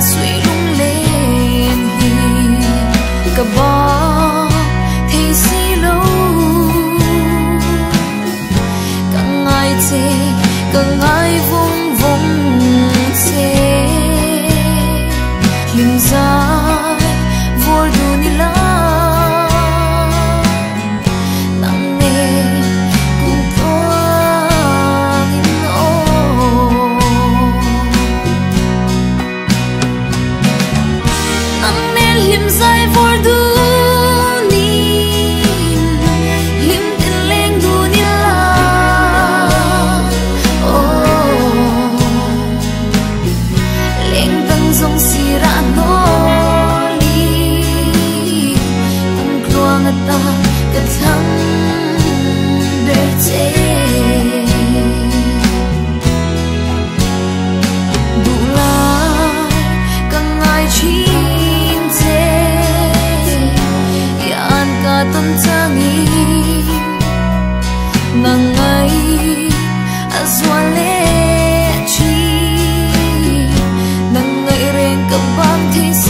suy lung lên hi cả bao thì xí lâu càng ngày chê càng ngày vung vung chê lim dài vô đủ ni la nặng nề cùng toang in ô nặng nề lim dài vô đủ dòng sira noli ang kluang ata katang berte bulai kang ai chin te yan ka ton tangi nangai azwale kabang tis